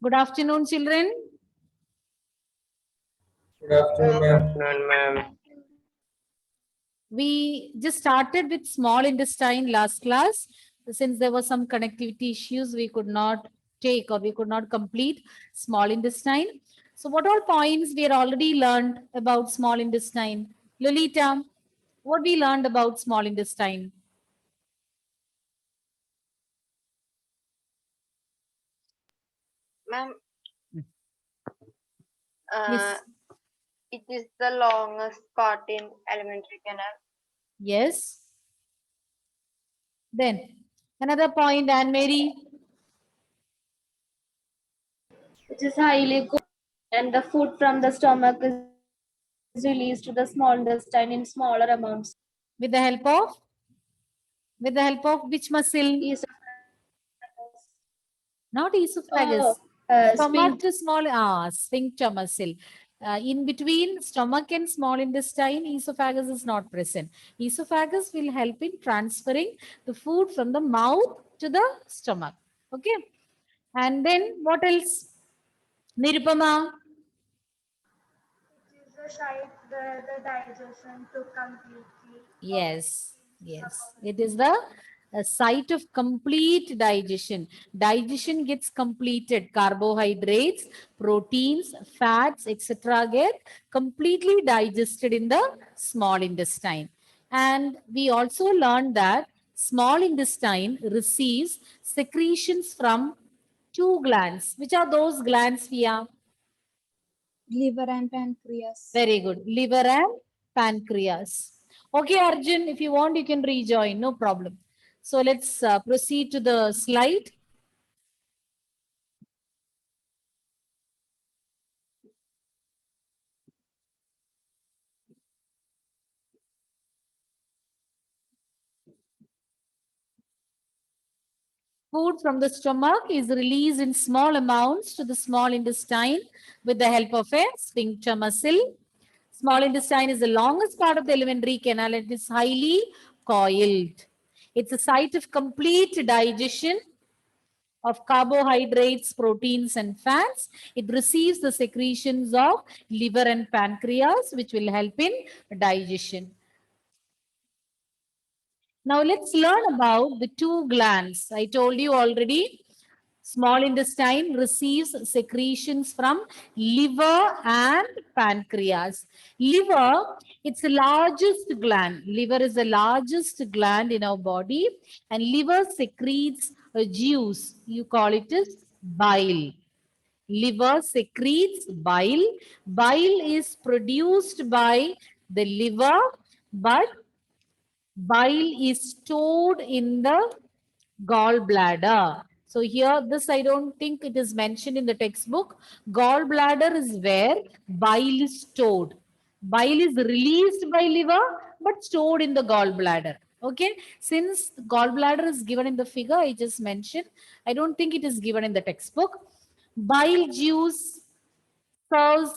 Good afternoon, children. Good afternoon, Good ma'am. afternoon, ma'am. We just started with small intestine last class. Since there were some connectivity issues, we could not take or we could not complete small intestine. So what all points we had already learned about small intestine? Lolita, what we learned about small intestine? Ma'am, Yes. it is the longest part in alimentary canal. Yes. Then another point, Anne Mary. It is highly cooked, and the food from the stomach is released to the small intestine in smaller amounts. With the help of? With the help of which muscle? Esophagus. Not esophagus. Stomach to small, sphincter muscle. In between stomach and small intestine, esophagus is not present. Esophagus will help in transferring the food from the mouth to the stomach. Okay. And then what else? Nirupama. It is a site where the digestion took completely. Yes, yes. It is the site of complete digestion. Digestion gets completed. Carbohydrates, proteins, fats, etc. get completely digested in the small intestine. And we also learned that small intestine receives secretions from two glands. Which are those glands, Fia? Liver and pancreas. Very good. Liver and pancreas. Okay, Arjun, if you want, you can rejoin. No problem. So let's proceed to the slide. Food from the stomach is released in small amounts to the small intestine with the help of a sphincter muscle. Small intestine is the longest part of the alimentary canal and it is highly coiled. It's a site of complete digestion of carbohydrates, proteins, and fats. It receives the secretions of liver and pancreas, which will help in digestion. Now let's learn about the two glands. I told you already, small intestine receives secretions from liver and pancreas. Liver, it's the largest gland. Liver is the largest gland in our body and liver secretes a juice. You call it as bile. Liver secretes bile. Bile is produced by the liver, but bile is stored in the gallbladder. So here, this I don't think it is mentioned in the textbook. Gallbladder is where bile is stored. Bile is released by liver, but stored in the gallbladder. Okay. Since gallbladder is given in the figure I just mentioned, I don't think it is given in the textbook. Bile juice serves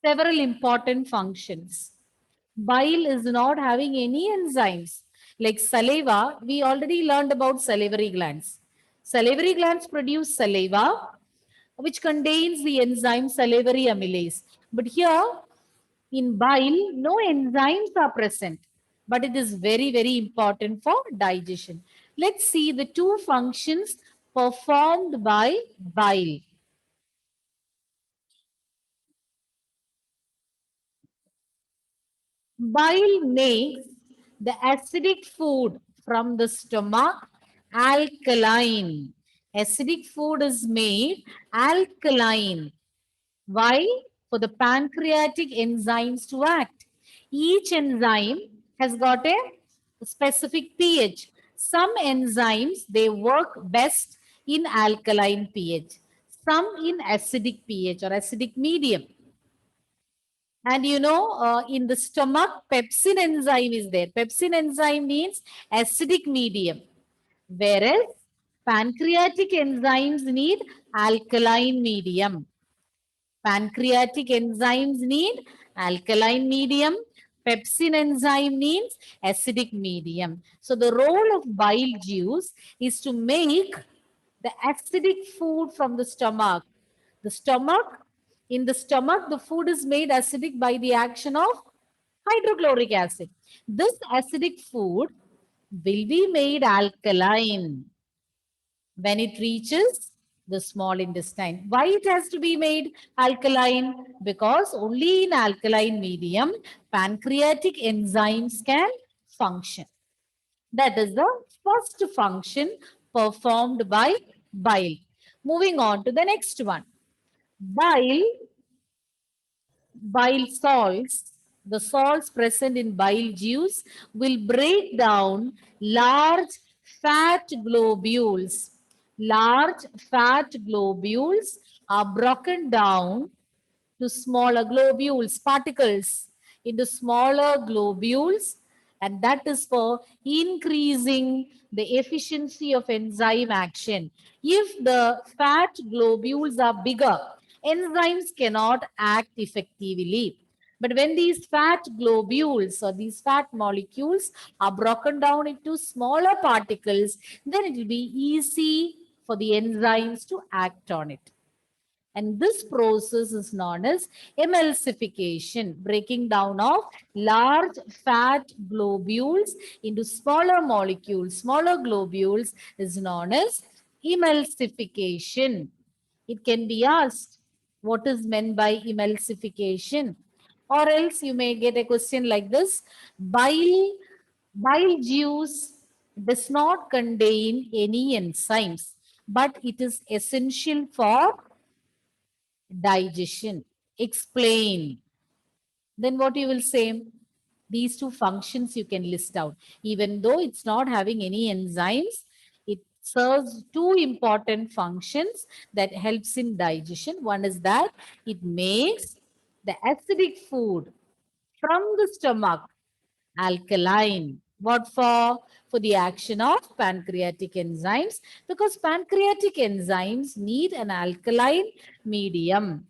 several important functions. Bile is not having any enzymes. Like saliva, we already learned about salivary glands. Salivary glands produce saliva, which contains the enzyme salivary amylase. But here in bile, no enzymes are present, but it is very, very important for digestion. Let's see the two functions performed by bile. Bile makes the acidic food from the stomach alkaline. Acidic food is made alkaline. Why? For the pancreatic enzymes to act. Each enzyme has got a specific pH. Some enzymes, they work best in alkaline pH. Some in acidic pH or acidic medium. And in the stomach, pepsin enzyme is there. Pepsin enzyme means acidic medium. Whereas pancreatic enzymes need alkaline medium. Pancreatic enzymes need alkaline medium. Pepsin enzyme means acidic medium. So the role of bile juice is to make the acidic food from the stomach The stomach, in the stomach, the food is made acidic by the action of hydrochloric acid. This acidic food will be made alkaline when it reaches the small intestine. Why it has to be made alkaline? Because only in alkaline medium, pancreatic enzymes can function. That is the first function performed by bile. Moving on to the next one. Bile salts, the salts present in bile juice will break down large fat globules. Large fat globules are broken down to smaller globules, particles into smaller globules, and that is for increasing the efficiency of enzyme action. If the fat globules are bigger, enzymes cannot act effectively. But when these fat globules or these fat molecules are broken down into smaller particles, then it will be easy for the enzymes to act on it. And this process is known as emulsification, breaking down of large fat globules into smaller molecules. Smaller globules is known as emulsification. It can be asked, what is meant by emulsification? Or else you may get a question like this. Bile juice does not contain any enzymes, but it is essential for digestion. Explain. Then what you will say? These two functions you can list out. Even though it's not having any enzymes, it serves two important functions that helps in digestion. One is that it makes the acidic food from the stomach alkaline. What for? For the action of pancreatic enzymes, because pancreatic enzymes need an alkaline medium.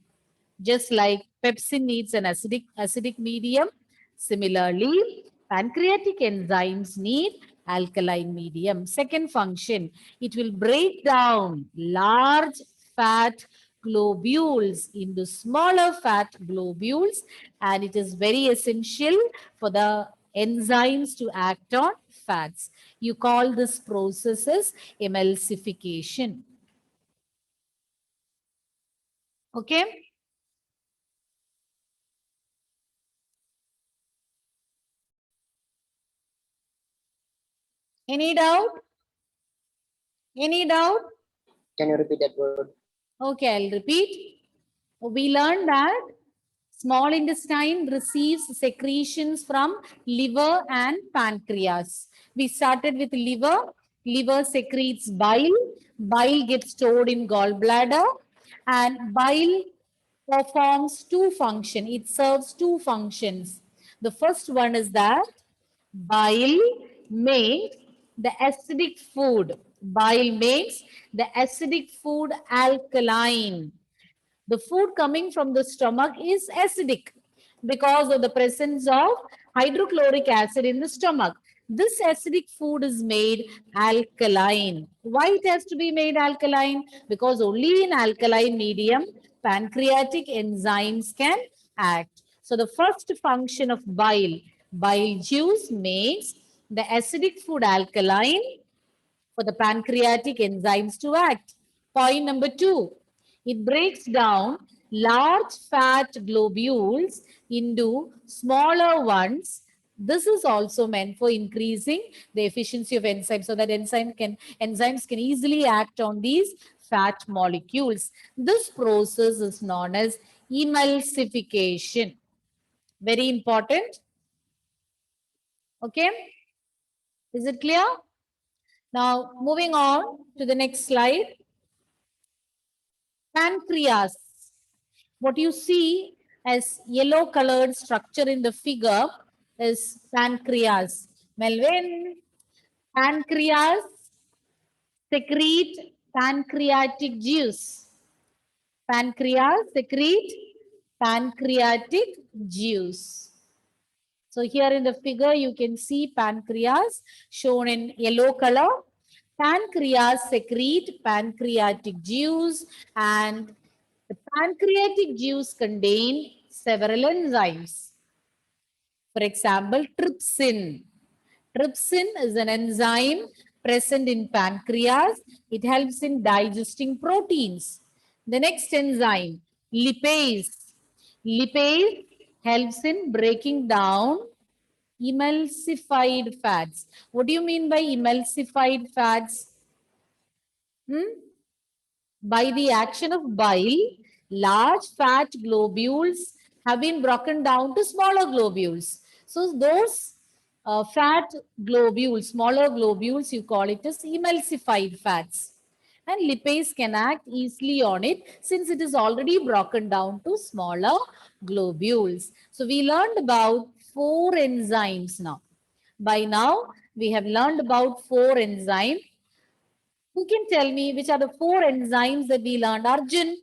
Just like pepsin needs an acidic medium, similarly, pancreatic enzymes need alkaline medium. Second function, it will break down large fat globules into smaller fat globules, and it is very essential for the enzymes to act on fats. You call this process as emulsification. Okay? Any doubt? Any doubt? Can you repeat that word? Okay, I'll repeat. We learned that small intestine receives secretions from liver and pancreas. We started with liver. Liver secretes bile. Bile gets stored in gallbladder, and bile performs two functions. It serves two functions. The first one is that bile makes the acidic food. Bile makes the acidic food alkaline. The food coming from the stomach is acidic because of the presence of hydrochloric acid in the stomach. This acidic food is made alkaline. Why it has to be made alkaline? Because only in alkaline medium, pancreatic enzymes can act. So the first function of bile juice makes the acidic food alkaline for the pancreatic enzymes to act. Point number 2, it breaks down large fat globules into smaller ones. This is also meant for increasing the efficiency of enzymes so that enzymes can easily act on these fat molecules. This process is known as emulsification. Very important. Okay. Is it clear? Now, moving on to the next slide. Pancreas. What you see as yellow colored structure in the figure is pancreas. Melvin, pancreas secrete pancreatic juice. Pancreas secrete pancreatic juice. So here in the figure, you can see pancreas shown in yellow color. Pancreas secrete pancreatic juice, and the Pancreatic juice contain several enzymes. For example, trypsin. Trypsin is an enzyme present in pancreas. It helps in digesting proteins. The next enzyme, lipase. Lipase helps in breaking down emulsified fats. What do you mean by emulsified fats? By the action of bile, large fat globules have been broken down to smaller globules. So those fat globules, smaller globules, you call it as emulsified fats. And lipase can act easily on it since it is already broken down to smaller globules. So we learned about 4 enzymes now. By now, we have learned about 4 enzymes. Who can tell me which are the 4 enzymes that we learned? Arjun,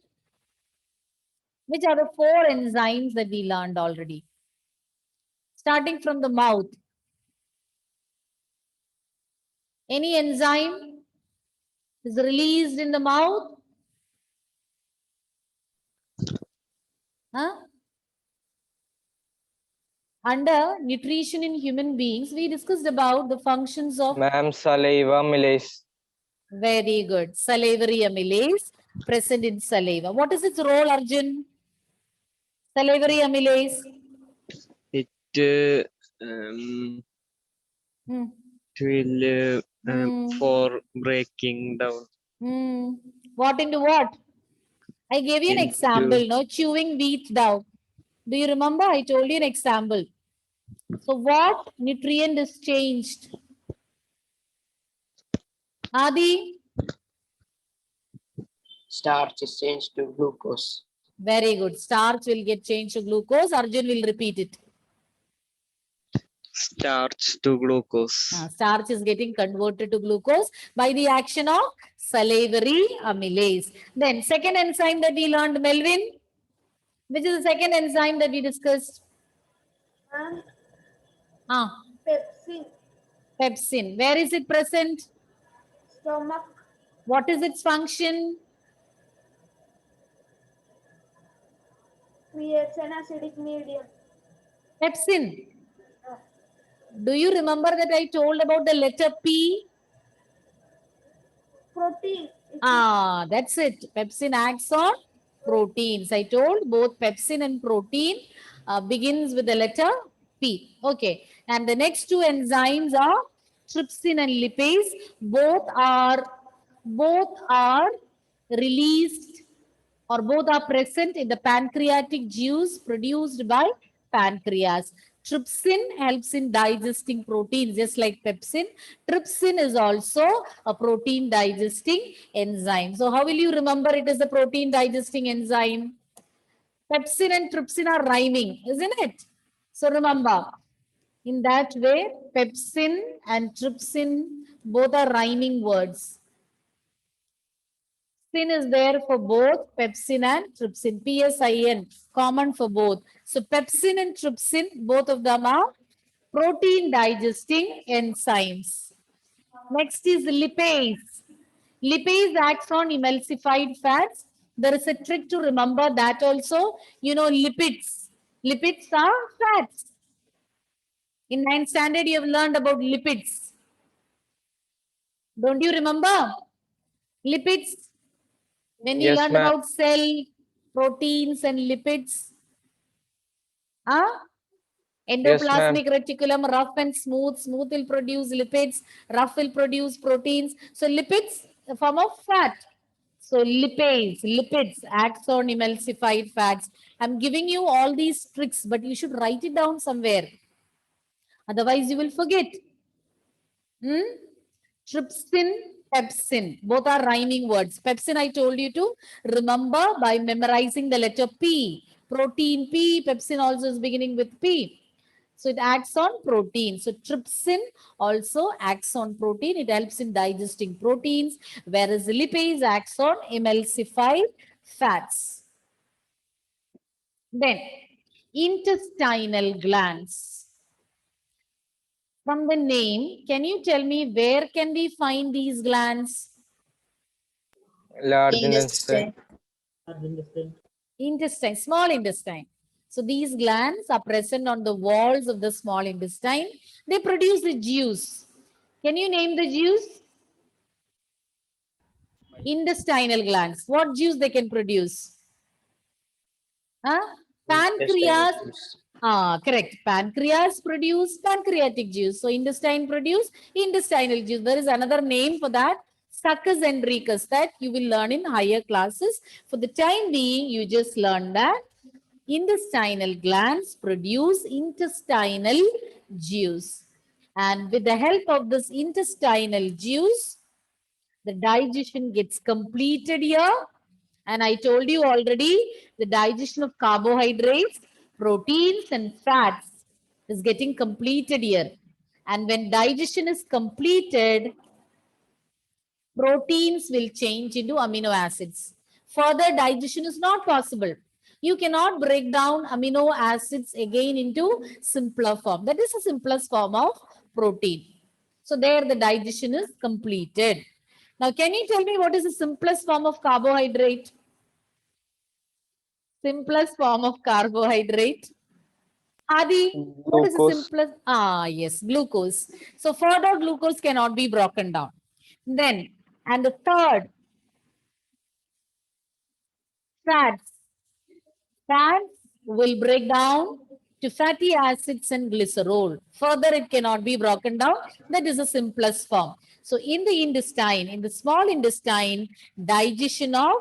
which are the 4 enzymes that we learned already? Starting from the mouth. Any enzyme is released in the mouth? Huh? Under nutrition in human beings, we discussed about the functions of. Ma'am, saliva amylase. Very good. Salivary amylase present in saliva. What is its role, Arjun? Salivary amylase. It Hmm. will Hmm. for breaking down. What into what? I gave you an Into- example, no? Chewing wheat down. Do you remember? I told you an example. So what nutrient is changed? Adi? Starch is changed to glucose. Very good. Starch will get changed to glucose. Arjun will repeat it. Starch to glucose. Starch is getting converted to glucose by the action of salivary amylase. Then second enzyme that we learned, Melvin, which is the second enzyme that we discussed? Pepsin. Pepsin. Where is it present? Stomach. What is its function? Creates an acidic medium. Pepsin. Do you remember that I told about the letter P? Protein. That's it. Pepsin acts on proteins. I told both pepsin and protein begins with the letter P. Okay. And the next 2 enzymes are trypsin and lipase. Both are released or both are present in the pancreatic juice produced by pancreas. Trypsin helps in digesting proteins just like pepsin. Trypsin is also a protein digesting enzyme. So how will you remember it is a protein digesting enzyme? Pepsin and trypsin are rhyming, isn't it? So remember, in that way, pepsin and trypsin both are rhyming words. Sin is there for both pepsin and trypsin. PSIN, common for both. So pepsin and trypsin, both of them are protein digesting enzymes. Next is lipase. Lipase acts on emulsified fats. There is a trick to remember that also. You know, lipids. Lipids are fats. In 9th standard, you have learned about lipids. Don't you remember? Lipids. When you Yes, learned ma'am. about cell, proteins and lipids. Endoplasmic reticulum, rough and smooth. Smooth will produce lipids, rough will produce proteins. So lipids, a form of fat. So lipids acts on emulsified fats. I'm giving you all these tricks, but you should write it down somewhere. Otherwise, you will forget. Trypsin, pepsin, both are rhyming words. Pepsin, I told you to remember by memorizing the letter P. Protein P, pepsin also is beginning with P. So it acts on protein. So trypsin also acts on protein. It helps in digesting proteins, whereas lipase acts on emulsified fats. Then intestinal glands. From the name, can you tell me where can we find these glands? Large Intestine. intestine. Intestine, small intestine. So these glands are present on the walls of the small intestine. They produce the juice. Can you name the juice? Intestinal glands. What juice they can produce? Huh? Intestinal Pancreas. juice. Correct. Pancreas produce pancreatic juice. So intestine produce intestinal juice. There is another name for that. Succus enricus, that you will learn in higher classes. For the time being, you just learn that intestinal glands produce intestinal juice. And with the help of this intestinal juice, the digestion gets completed here. And I told you already, the digestion of carbohydrates, proteins and fats is getting completed here. And when digestion is completed, proteins will change into amino acids. Further digestion is not possible. You cannot break down amino acids again into simpler form. That is the simplest form of protein. So there the digestion is completed. Now, can you tell me what is the simplest form of carbohydrate? Simplest form of carbohydrate? Adi, what is the Glucose. simplest? Yes, glucose. So further glucose cannot be broken down. Then, and the third, fats. Fats will break down to fatty acids and glycerol. Further, it cannot be broken down. That is the simplest form. So in the intestine, in the small intestine, digestion of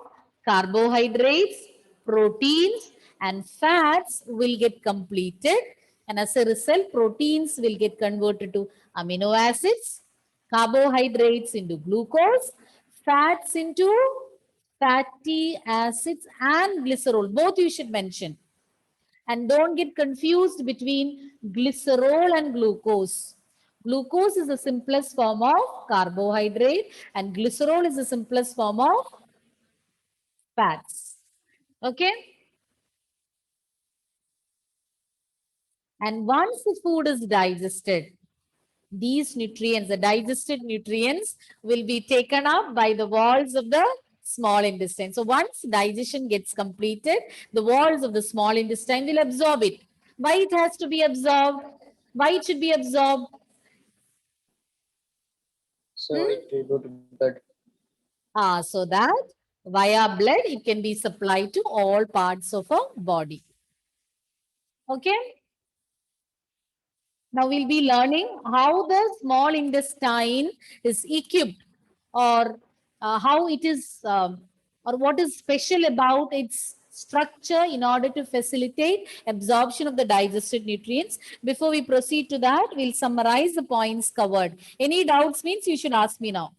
carbohydrates, proteins, and fats will get completed. And as a result, proteins will get converted to amino acids, carbohydrates into glucose, fats into fatty acids and glycerol. Both you should mention. And don't get confused between glycerol and glucose. Glucose is the simplest form of carbohydrate and glycerol is the simplest form of fats. Okay? And once the food is digested, these nutrients, the digested nutrients, will be taken up by the walls of the small intestine. So once digestion gets completed, the walls of the small intestine will absorb it. Why it has to be absorbed? Why it should be absorbed? So it will go to blood. So that via blood, it can be supplied to all parts of our body. Okay? Now we'll be learning how the small intestine is equipped or how it is or what is special about its structure in order to facilitate absorption of the digested nutrients. Before we proceed to that, we'll summarize the points covered. Any doubts means you should ask me now.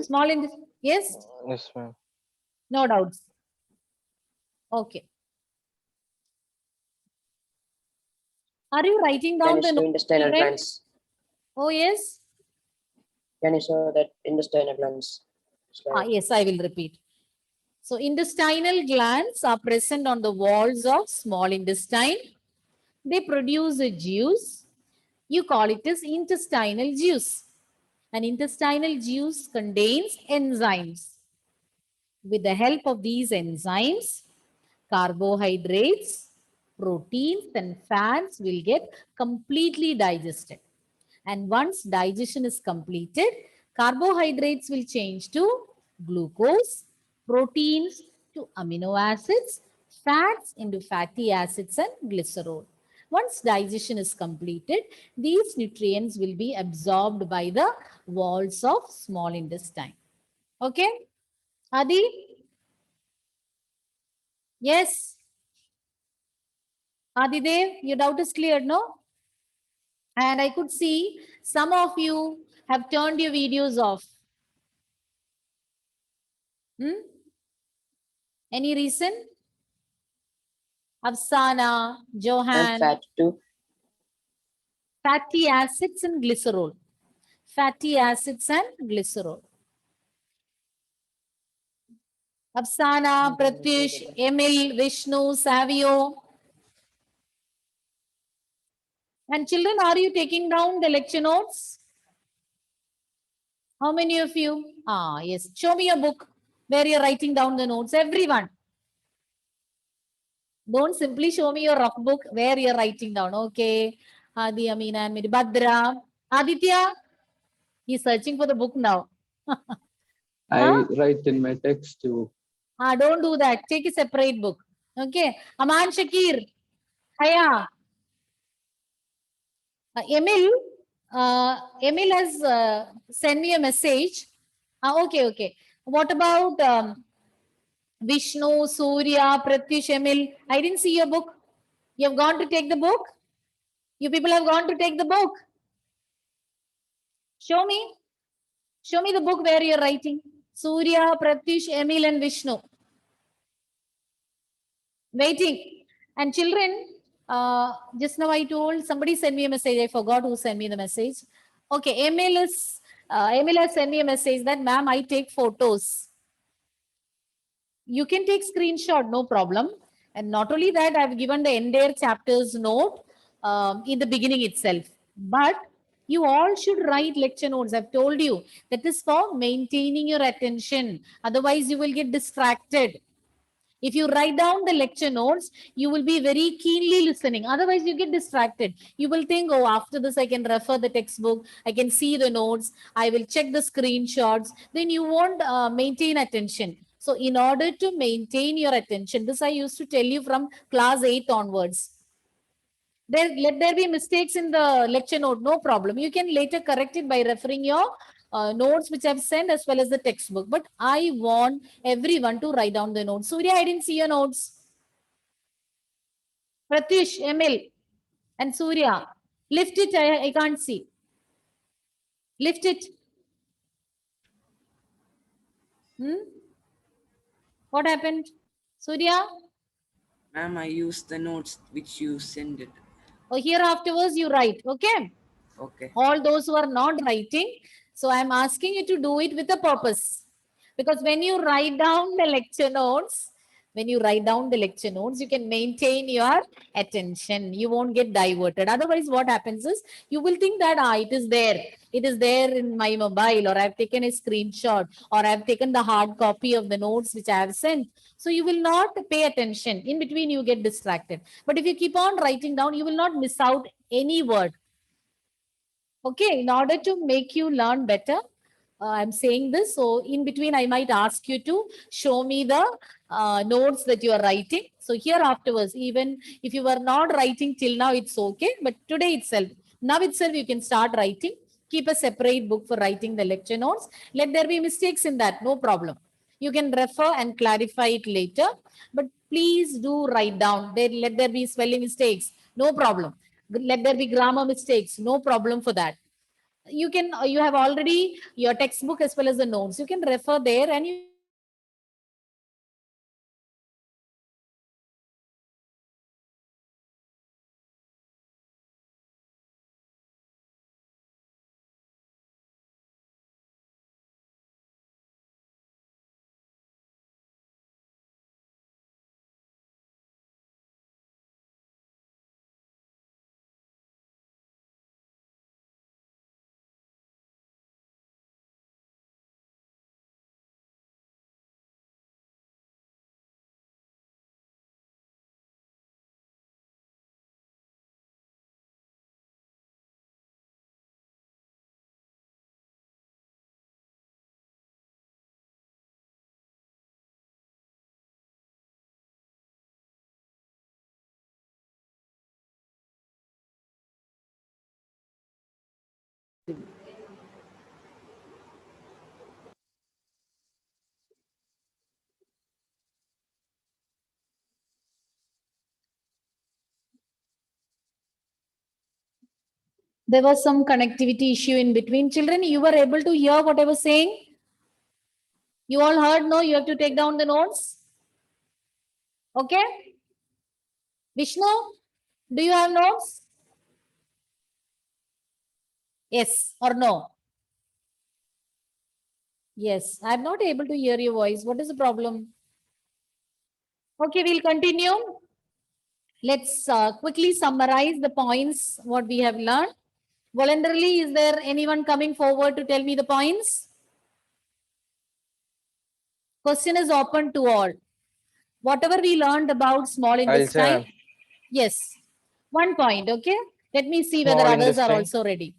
Small intestine, yes? Yes, ma'am. No doubts. Okay. Are you writing Can down you the show notes, intestinal children? glands? Oh, yes. Can you show that intestinal glands? Slide. Yes, I will repeat. So intestinal glands are present on the walls of small intestine. They produce a juice. You call it as intestinal juice. And intestinal juice contains enzymes. With the help of these enzymes, carbohydrates, proteins and fats will get completely digested. And once digestion is completed, carbohydrates will change to glucose, proteins to amino acids, fats into fatty acids and glycerol. Once digestion is completed, these nutrients will be absorbed by the walls of small intestine. Okay? Adi? Yes? Adidev, your doubt is clear, no? And I could see some of you have turned your videos off. Any reason? Afsana, Johan. And fat too. Fatty acids and glycerol. Fatty acids and glycerol. Afsana, Pratyush, Emil, Vishnu, Savio. And children, are you taking down the lecture notes? How many of you? Yes. Show me your book. where you're writing down the notes. Everyone. Don't simply show me your rough book where you're writing down. Okay. Adi, Amina, and Miri. Bhadra. Aditya. He's searching for the book now. I write in my textbook. Don't do that. Take a separate book. Okay. Aman Shakir. Haya. Emil has sent me a message. Okay. What about Vishnu, Surya, Pratyush, Emil? I didn't see your book. You have gone to take the book? You people have gone to take the book? Show me. Show me the book where you're writing. Surya, Pratyush, Emil and Vishnu. Waiting. And children, just now I told somebody sent me a message. I forgot who sent me the message. Okay, Emil has sent me a message that, ma'am, I take photos. You can take screenshot, no problem. And not only that, I've given the entire chapter's note in the beginning itself. But you all should write lecture notes. I've told you that is for maintaining your attention. Otherwise, you will get distracted. If you write down the lecture notes, you will be very keenly listening. Otherwise, you get distracted. You will think, oh, after this, I can refer the textbook. I can see the notes. I will check the screenshots. Then you won't maintain attention. So in order to maintain your attention, this I used to tell you from class 8 onwards. Let there be mistakes in the lecture note, no problem. You can later correct it by referring your notes which I've sent as well as the textbook. But I want everyone to write down the notes. Surya, I didn't see your notes. Pratyush, Emil and Surya. Lift it, I can't see. Lift it. What happened? Surya? Ma'am, I used the notes which you sent it. Oh, here afterwards you write, okay? Okay. All those who are not writing. So I'm asking you to do it with a purpose. Because when you write down the lecture notes, you can maintain your attention. You won't get diverted. Otherwise, what happens is you will think that it is there. It is there in my mobile, or I've taken a screenshot, or I've taken the hard copy of the notes which I have sent. So you will not pay attention. In between, you get distracted. But if you keep on writing down, you will not miss out any word. Okay, in order to make you learn better, I'm saying this. So in between, I might ask you to show me the notes that you are writing. So here afterwards, even if you were not writing till now, it's okay. But today itself, now itself, you can start writing. Keep a separate book for writing the lecture notes. Let there be mistakes in that, no problem. You can refer and clarify it later. But please do write down. Let there be spelling mistakes, no problem. Let there be grammar mistakes, no problem for that. You have already your textbook as well as the notes. You can refer there and you there was some connectivity issue in between. Children, you were able to hear what I was saying? You all heard, no? You have to take down the notes. Okay? Vishnu, do you have notes? Yes or no? Yes, I'm not able to hear your voice. What is the problem? Okay, we'll continue. Let's quickly summarize the points, what we have learned. Voluntarily, is there anyone coming forward to tell me the points? Question is open to all. Whatever we learned about small intestine. ma'am. Yes. 1 point. Okay. Let me see whether Small others are intestine. also ready.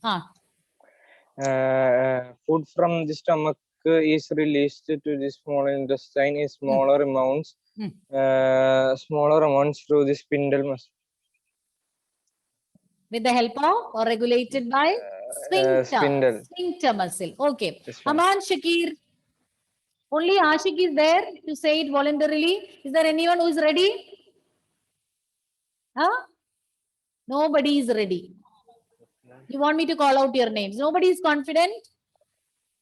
Food from the stomach is released to the small intestine in smaller amounts. Smaller amounts through the spindle muscle. With the help of or regulated by sphincter. Spindle. Sphincter muscle. Okay. Yes, ma'am. Aman Shakir. Only Ashik is there to say it voluntarily. Is there anyone who is ready? Huh? Nobody is ready. You want me to call out your names? Nobody is confident?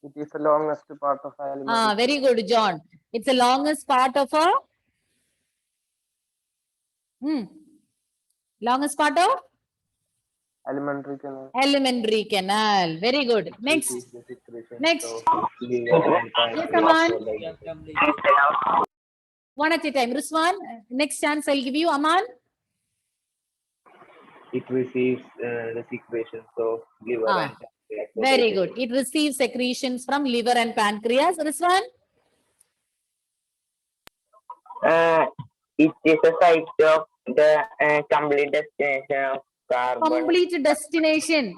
It is the longest part of alimentary. Very good, John. It's the longest part of a longest part of Alimentary canal. elementary canal. Very good. Next. Next. Yes, Aman. One at a time. Ruswan, next chance I'll give you. Aman. It receives the secretions of liver and pancreas. Very good. It receives secretions from liver and pancreas. Ruswan. It is a site of the complete destination of carbon. Complete destination.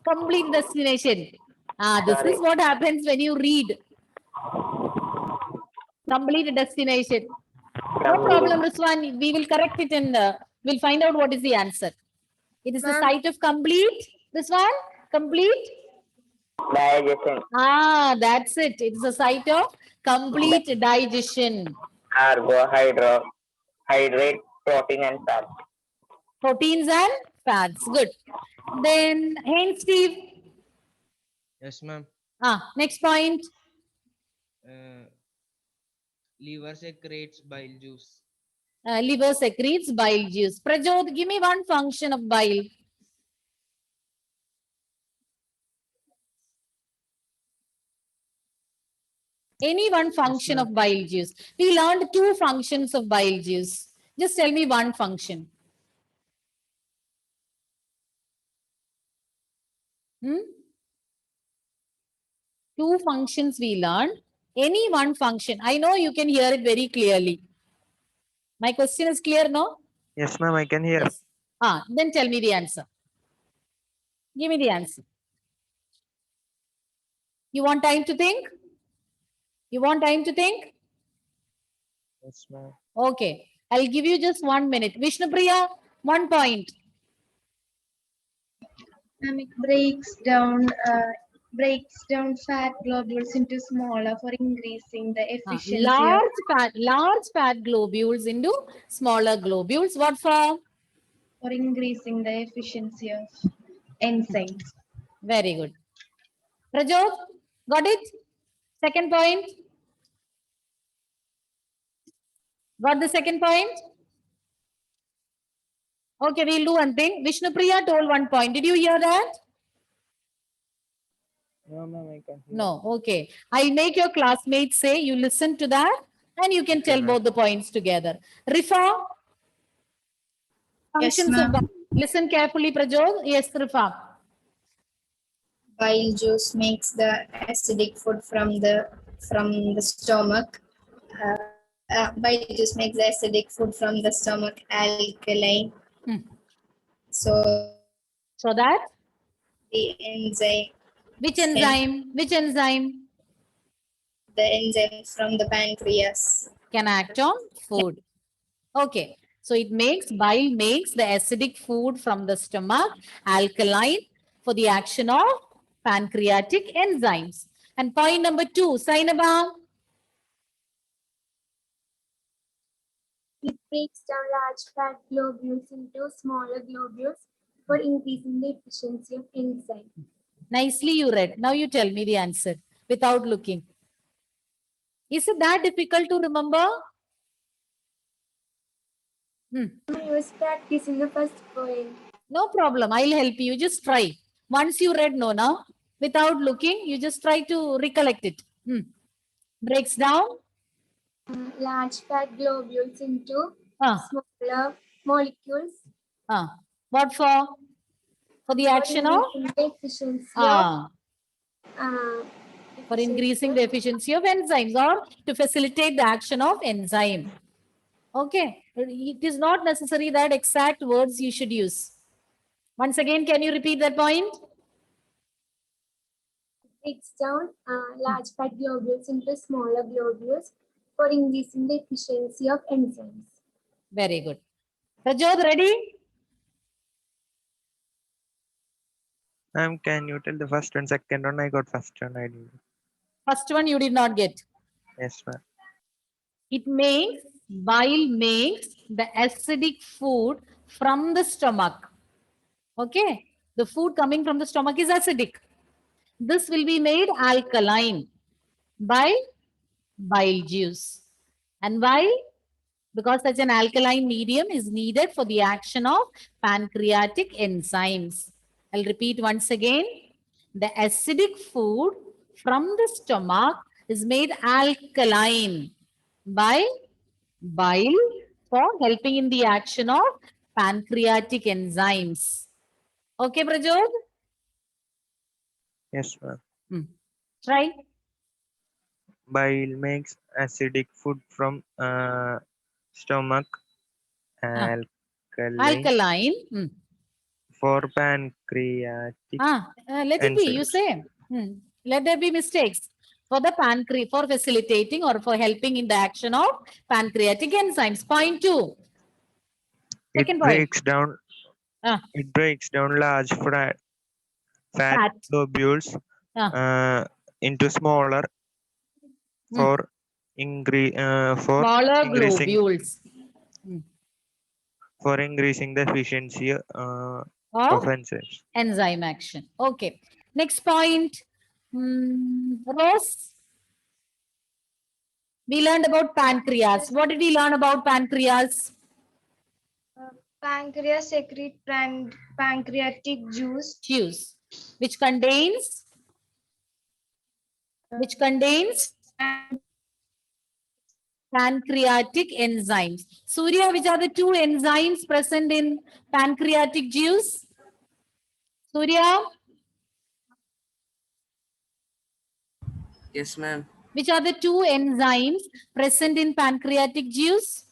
Complete destination. This is what happens when you read. Complete destination. No problem, Ruswan. We will correct it and we'll find out what is the answer. It is the site of complete. This one? Complete? Digestion. That's it. It is a site of complete digestion. Carbohydrate, protein and fat. Proteins and fats. Good. Then, Haynes Steve. Yes, ma'am. Next point. Liver secretes bile juice. Liver secretes bile juice. Prajot, give me one function of bile. Any one function of bile juice. We learned 2 functions of bile juice. Just tell me one function. 2 functions we learned. Any one function. I know you can hear it very clearly. My question is clear, no? Yes, ma'am, I can hear. Yes. Then tell me the answer. Give me the answer. You want time to think? You want time to think? Yes, ma'am. Okay. I'll give you just 1 minute. Vishnupriya, 1 point. It breaks down fat globules into smaller for increasing the efficiency. Large fat globules into smaller globules. What for? For increasing the efficiency of enzymes. Very good. Prajot, got it? Second point. Got the second point? Okay, we'll do one thing. Vishnupriya told 1 point. Did you hear that? No, ma'am, I can hear. No. Okay. I'll make your classmates say you listen to that and you can tell both the points together. Rifa? Functions of bile. Listen carefully, Prajot. Yes, Rifa. Bile juice makes the acidic food from the stomach. Bile juice makes the acidic food from the stomach alkaline. So that the enzyme. Which enzyme? Which enzyme? The enzyme from the pancreas can act on food. Okay. So bile makes the acidic food from the stomach alkaline for the action of pancreatic enzymes. And point number 2, Sainaba. It breaks down large fat globules into smaller globules for increasing the efficiency of enzyme. Nicely you read. Now you tell me the answer without looking. Is it that difficult to remember? I was practicing the first point. No problem. I'll help you. Just try. Once you read Nona, without looking, you just try to recollect it. Breaks down large fat globules into smaller molecules. What for? For the action of? The efficiency of For increasing the efficiency of enzymes or to facilitate the action of enzyme. Okay. It is not necessary that exact words you should use. Once again, can you repeat that point? Breaks down large fat globules into smaller globules for increasing the efficiency of enzymes. Very good. Rajod, ready? Ma'am, can you tell the first and second one? I got first one. I didn't. First one you did not get. Yes, ma'am. It makes, bile makes the acidic food from the stomach. Okay. The food coming from the stomach is acidic. This will be made alkaline by bile juice. And why? Because such an alkaline medium is needed for the action of pancreatic enzymes. I'll repeat once again. The acidic food from the stomach is made alkaline by bile for helping in the action of pancreatic enzymes. Okay, Prajod? Yes, ma'am. Try. Bile makes acidic food from stomach Alkaline. For pancreatic Let it be, you enzymes. say. Let there be mistakes. For the pancreas, for facilitating or for helping in the action of pancreatic enzymes. Point 2. Second point. It breaks down large fat globules into smaller for smaller globules. For increasing the efficiency of enzymes. Enzyme action. Okay. Next point. Rose. We learned about pancreas. What did we learn about pancreas? Pancreas secrete pancreatic juice. Which contains pancreatic enzymes. Surya, which are the two enzymes present in pancreatic juice? Surya? Yes, ma'am. Which are the two enzymes present in pancreatic juice?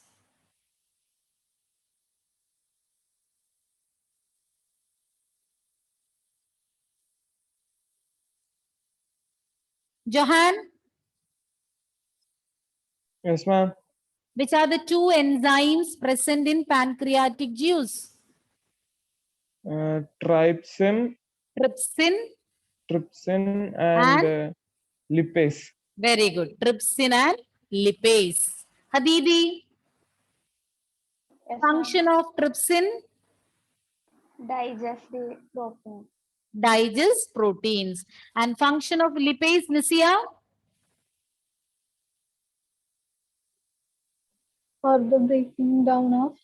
Johan? Yes, ma'am. Which are the two enzymes present in pancreatic juice? Trypsin and lipase. Very good. Trypsin and lipase. Hadibi? Function of trypsin? Digest the protein. Digest proteins. And function of lipase, Nisia? For the breaking down of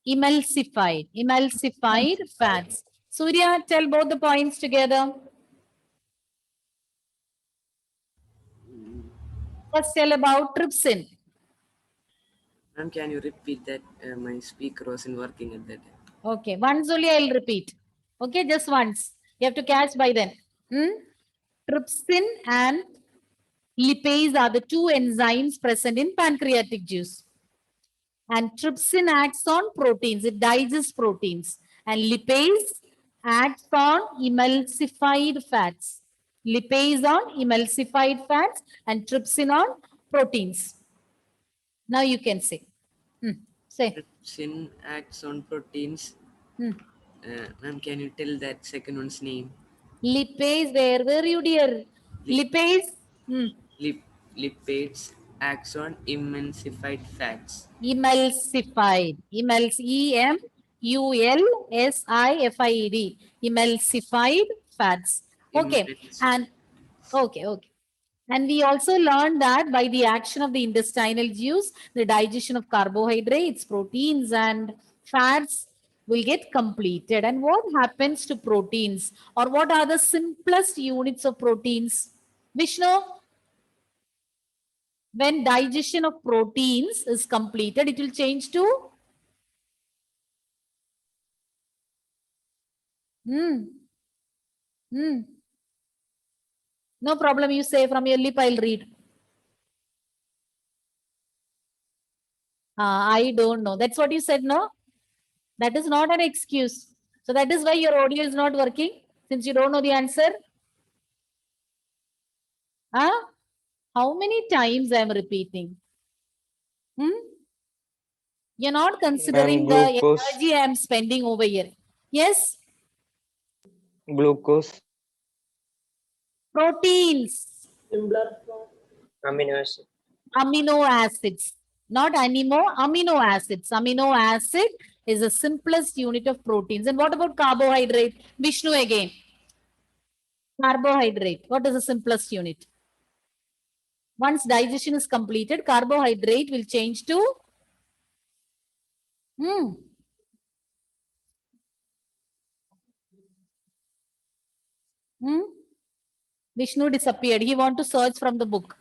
Emulsified fats. Surya, tell both the points together. Let's tell about trypsin. Ma'am, can you repeat that? My speaker wasn't working at that time. Okay, once only I'll repeat. Okay, just once. You have to catch by then. Trypsin and lipase are the two enzymes present in pancreatic juice. And trypsin acts on proteins. It digests proteins. And lipase acts on emulsified fats. Lipase on emulsified fats and trypsin on proteins. Now you can say. Say. Trypsin acts on proteins. Ma'am, can you tell that second one's name? Lipase, where were you, dear? Lipase? Lipids acts on emulsified fats. Emulsified. E-M-U-L-S-I-F-I-E-D. Emulsified fats. Okay. And okay. And we also learned that by the action of the intestinal juice, the digestion of carbohydrates, proteins, and fats will get completed. And what happens to proteins? Or what are the simplest units of proteins? Vishnu? When digestion of proteins is completed, it will change to No problem. You say from your lip, I'll read. I don't know. That's what you said, no? That is not an excuse. So that is why your audio is not working, since you don't know the answer. Huh? How many times I am repeating? You're not considering the glucose. energy I am spending over here. Yes? Glucose. Proteins. Amino acid. Amino acids. Not amino acids. Amino acid is the simplest unit of proteins. And what about carbohydrate? Vishnu again. Carbohydrate. What is the simplest unit? Once digestion is completed, carbohydrate will change to Vishnu disappeared. He want to search from the book.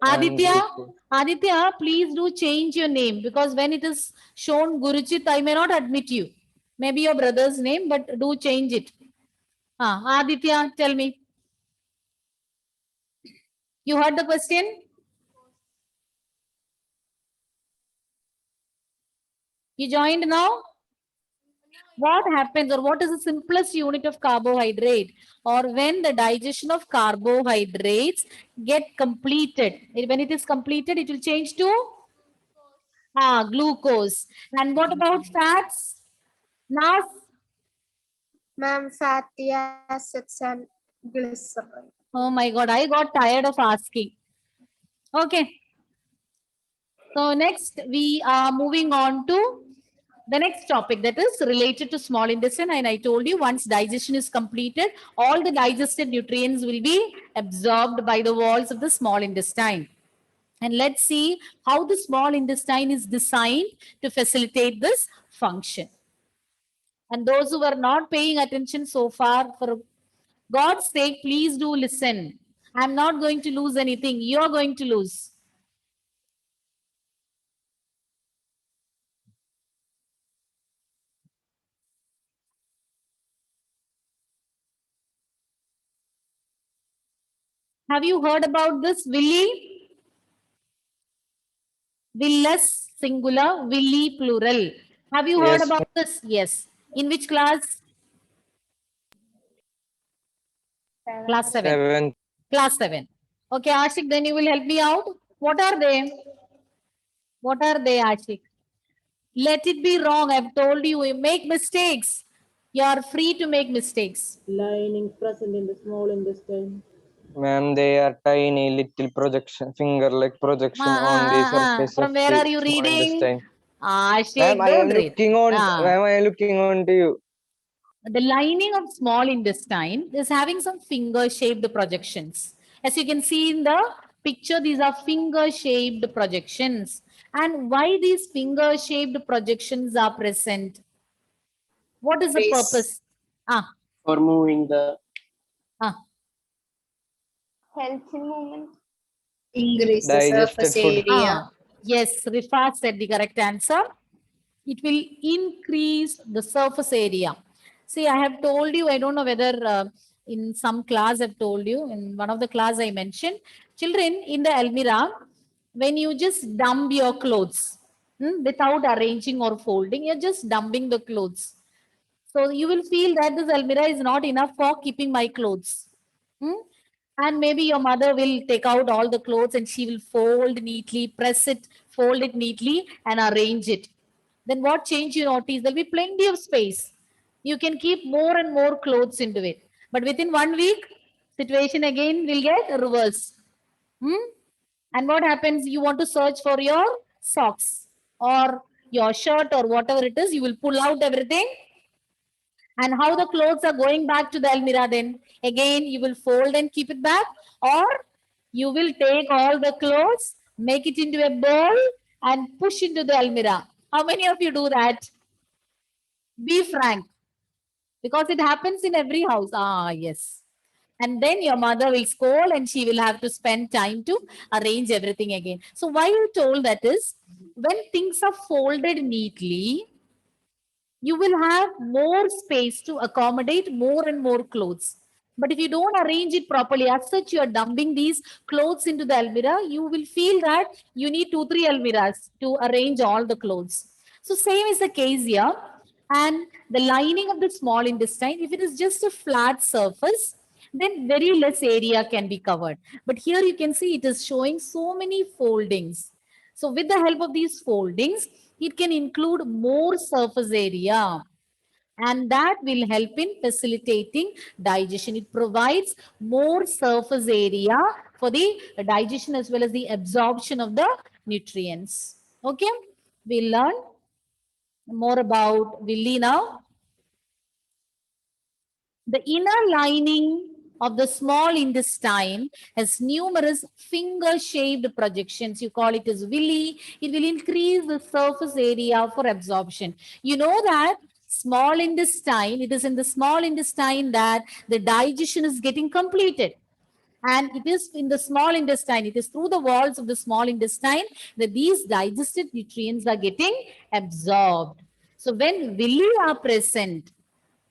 Aditya, please do change your name, because when it is shown Guruchit, I may not admit you. Maybe your brother's name, but do change it. Aditya, tell me. You heard the question? You joined now? What happens, or what is the simplest unit of carbohydrate? Or when the digestion of carbohydrates get completed, when it is completed, it will change to glucose. And what about fats? Nas? Ma'am, fatty acids and glycerol. Oh my God, I got tired of asking. Okay. So next we are moving on to the next topic, that is related to small intestine. And I told you, once digestion is completed, all the digested nutrients will be absorbed by the walls of the small intestine. And let's see how the small intestine is designed to facilitate this function. And those who are not paying attention so far, for God's sake, please do listen. I'm not going to lose anything. You're going to lose. Have you heard about this villi? Villus singular, villi plural. Have you heard about this? Yes. In which class? Class 7. Class 7. Okay, Ashik, then you will help me out. What are they? What are they, Ashik? Let it be wrong. I've told you, you make mistakes. You are free to make mistakes. Lining present in the small intestine. Ma'am, they are tiny little projection, finger-like projection on the surface From of where the are you small reading? intestine. Ashik, Ma'am, I am looking on. Ma'am, I am looking on to you. The lining of small intestine is having some finger-shaped projections. As you can see in the picture, these are finger-shaped projections. And why these finger-shaped projections are present? What is the purpose? For moving the Healthy movement. Increase the surface area. Yes, Rifa said the correct answer. It will increase the surface area. See, I have told you, I don't know whether in some class I've told you, in one of the class I mentioned, children in the Almirah, when you just dump your clothes without arranging or folding, you're just dumping the clothes. So you will feel that this Almirah is not enough for keeping my clothes. And maybe your mother will take out all the clothes and she will fold neatly, press it, fold it neatly and arrange it. Then what change you notice? There'll be plenty of space. You can keep more and more clothes into it. But within 1 week, situation again will get reversed. And what happens? You want to search for your socks or your shirt or whatever it is. You will pull out everything. And how the clothes are going back to the Almirah then? Again, you will fold and keep it back, or you will take all the clothes, make it into a bowl and push into the Almirah. How many of you do that? Be frank. Because it happens in every house. Yes. And then your mother will scold and she will have to spend time to arrange everything again. So why I told that is, when things are folded neatly, you will have more space to accommodate more and more clothes. But if you don't arrange it properly, as such, you are dumping these clothes into the almirah, you will feel that you need 2-3 almirahs to arrange all the clothes. So same is the case here. And the lining of the small intestine, if it is just a flat surface, then very less area can be covered. But here you can see it is showing so many foldings. So with the help of these foldings, it can include more surface area, and that will help in facilitating digestion. It provides more surface area for the digestion as well as the absorption of the nutrients. Okay, we'll learn more about villi now. The inner lining of the small intestine has numerous finger-shaped projections. You call it as villi. It will increase the surface area for absorption. You know that small intestine, it is in the small intestine that the digestion is getting completed. And it is in the small intestine, it is through the walls of the small intestine that these digested nutrients are getting absorbed. So when villi are present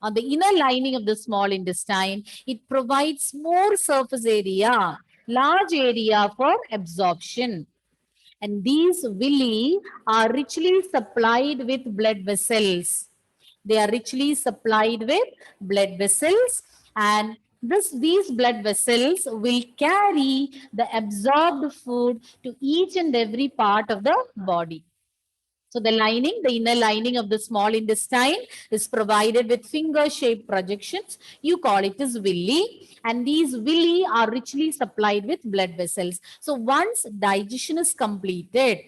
on the inner lining of the small intestine, it provides more surface area, large area for absorption. And these villi are richly supplied with blood vessels. They are richly supplied with blood vessels, and these blood vessels will carry the absorbed food to each and every part of the body. So the lining, the inner lining of the small intestine is provided with finger-shaped projections. You call it as villi, and these villi are richly supplied with blood vessels. So once digestion is completed,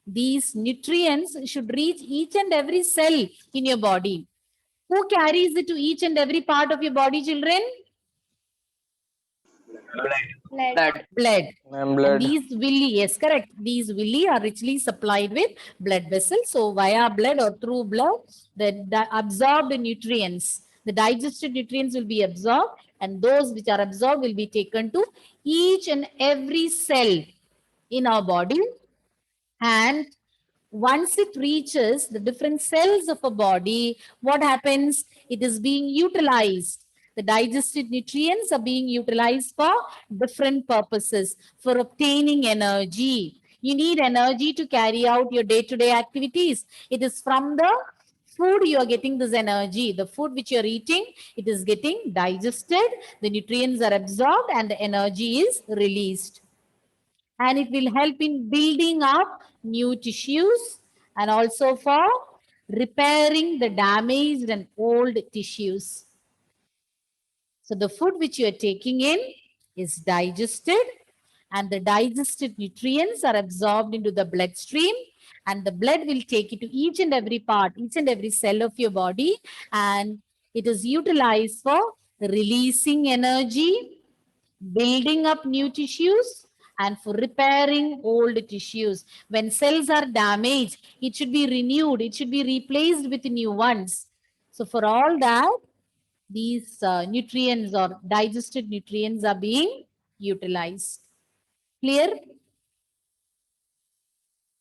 these nutrients should reach each and every cell in your body. Who carries it to each and every part of your body, children? Blood. And blood. And these villi, yes, correct. These villi are richly supplied with blood vessels. So via blood or through blood, the absorbed nutrients, the digested nutrients will be absorbed, and those which are absorbed will be taken to each and every cell in our body. And once it reaches the different cells of a body, what happens? It is being utilized. The digested nutrients are being utilized for different purposes, for obtaining energy. You need energy to carry out your day-to-day activities. It is from the food you are getting this energy. The food which you are eating, it is getting digested, the nutrients are absorbed, and the energy is released. And it will help in building up new tissues and also for repairing the damaged and old tissues. So the food which you are taking in is digested, and the digested nutrients are absorbed into the bloodstream, and the blood will take it to each and every part, each and every cell of your body, and it is utilized for releasing energy, building up new tissues, and for repairing old tissues. When cells are damaged, it should be renewed, it should be replaced with new ones. So for all that, these nutrients or digested nutrients are being utilized. Clear?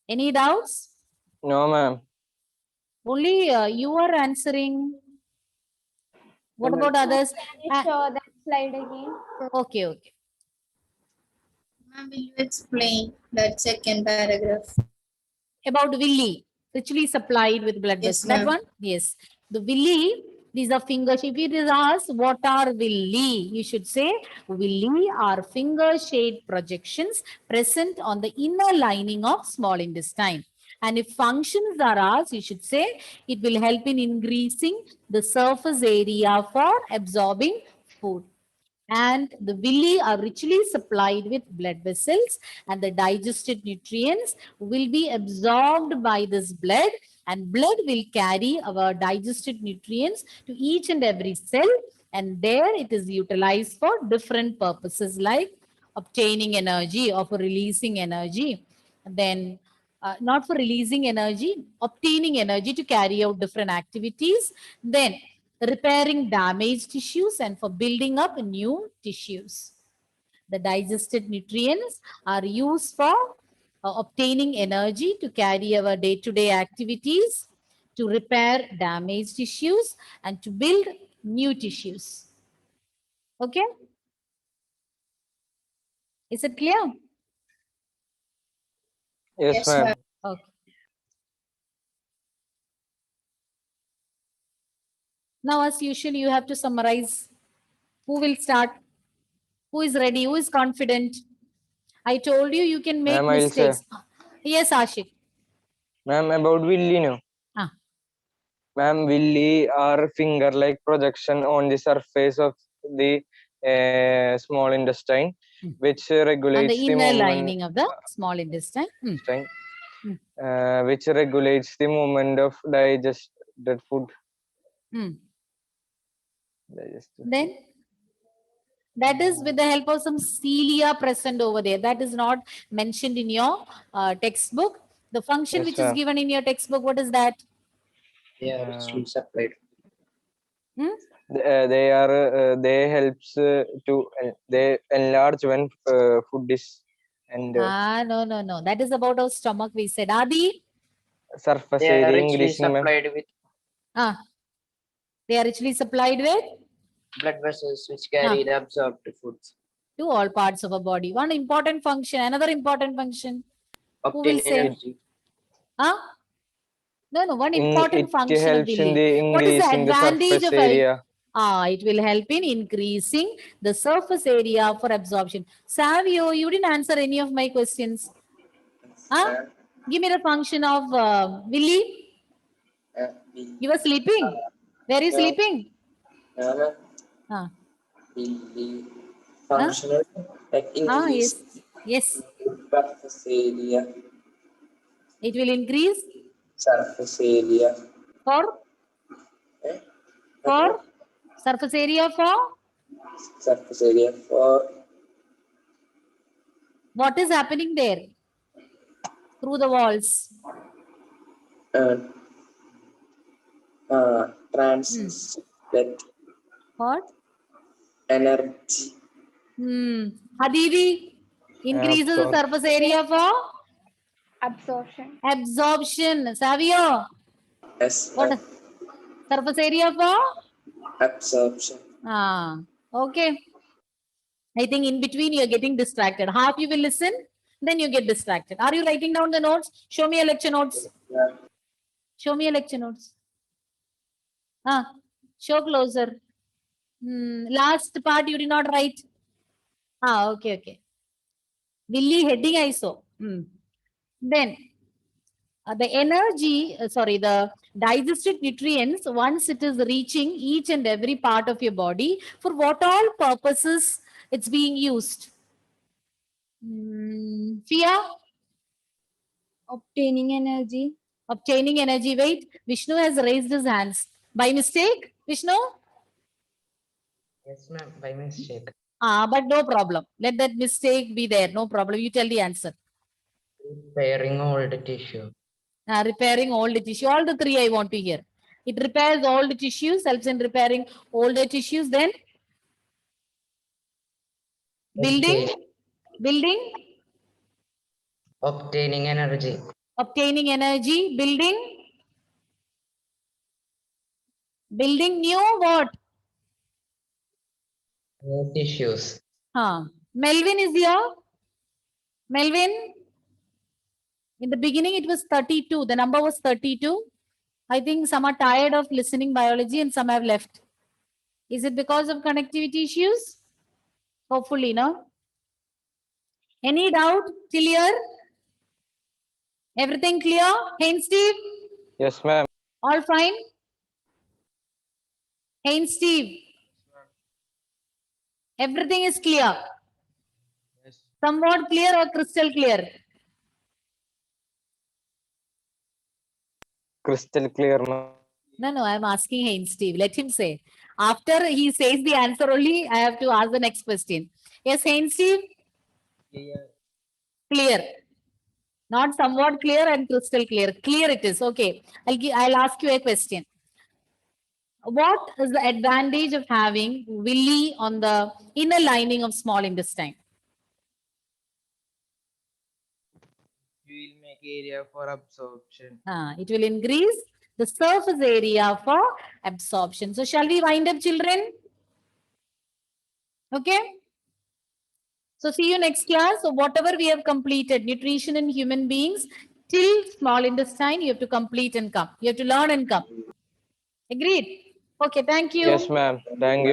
Any doubts? No, ma'am. Only you are answering. What about others? Can you show that slide again? Okay, okay. Ma'am, will you explain that second paragraph? About villi, richly supplied with blood Yes, vessels. That ma'am. one? Yes. The villi, these are fingers. If it is asked, what are villi? You should say, villi are finger-shaped projections present on the inner lining of small intestine. And if functions are asked, you should say, it will help in increasing the surface area for absorbing food. And the villi are richly supplied with blood vessels, and the digested nutrients will be absorbed by this blood, and blood will carry our digested nutrients to each and every cell, and there it is utilized for different purposes like obtaining energy or for releasing energy. Then not for releasing energy, obtaining energy to carry out different activities. Then repairing damaged tissues and for building up new tissues. The digested nutrients are used for obtaining energy to carry our day-to-day activities, to repair damaged tissues, and to build new tissues. Okay. Is it clear? Yes, ma'am. Okay. Now, as usual, you have to summarize. Who will start? Who is ready? Who is confident? I told you you can make Ma'am, I'll say. mistakes. Yes, Ashik. Ma'am, about Willy, no. Ah. Ma'am, Willy are finger-like projection on the surface of the small intestine, which On regulates the the inner movement. lining of the small intestine. Which regulates the movement of digested food. Then that is with the help of some cilia present over there. That is not mentioned in your textbook. The function Yes, which is ma'am. given in your textbook, what is that? They are richly supplied. They helps they enlarge when food is No. That is about our stomach. We said Adi. surface They are area richly increasing, ma'am. supplied with They are richly supplied with blood vessels which carry the absorbed foods. to all parts of a body. One important function, another important function. Who will Obtain say? energy. No. One It important function of helps in Willy. the What is the increasing the advantage surface of area. it will help in increasing the surface area for absorption. Savio, you didn't answer any of my questions. Give me the function of Willy. You were sleeping. Where are you sleeping? Functional increase Yes. surface area. It will increase Surface area. for surface area for Surface area for what is happening there through the walls. transmit What? energy. Hadivi increases the surface area for Absorption. absorption. Savio. Yes. What? Surface area for Absorption. okay. I think in between you are getting distracted. Half you will listen, then you get distracted. Are you writing down the notes? Show me your lecture notes. Show me your lecture notes. Show closer. Last part you did not write. Okay. Willy heading I saw. Then the energy, the digested nutrients, once it is reaching each and every part of your body, for what all purposes it's being used? Fia? Obtaining energy. Obtaining energy. Wait, Vishnu has raised his hands. By mistake, Vishnu? Yes, ma'am, by mistake. But no problem. Let that mistake be there. No problem. You tell the answer. Repairing old tissue. Repairing old tissue. All the three I want to hear. It repairs old tissues, helps in repairing older tissues. Then building. Obtaining energy. Obtaining energy. Building new what? New tissues. Melvin is here. Melvin. In the beginning, it was 32. The number was 32. I think some are tired of listening biology and some have left. Is it because of connectivity issues? Hopefully, no. Any doubt till here? Everything clear? Haynes Steve? Yes, ma'am. All fine? Haynes Steve? Everything is clear? Yes. Somewhat clear or crystal clear? Crystal clear, ma'am. No, I'm asking Haynes Steve. Let him say. After he says the answer only, I have to ask the next question. Yes, Haynes Steve? Clear. Not somewhat clear and crystal clear. Clear it is. Okay. I'll ask you a question. What is the advantage of having villi on the inner lining of small intestine? You will make area for absorption. It will increase the surface area for absorption. So shall we wind up, children? Okay. So see you next class. So whatever we have completed, nutrition in human beings till small intestine, you have to complete and come. You have to learn and come. Agreed? Okay, thank you. Yes, ma'am. Thank you.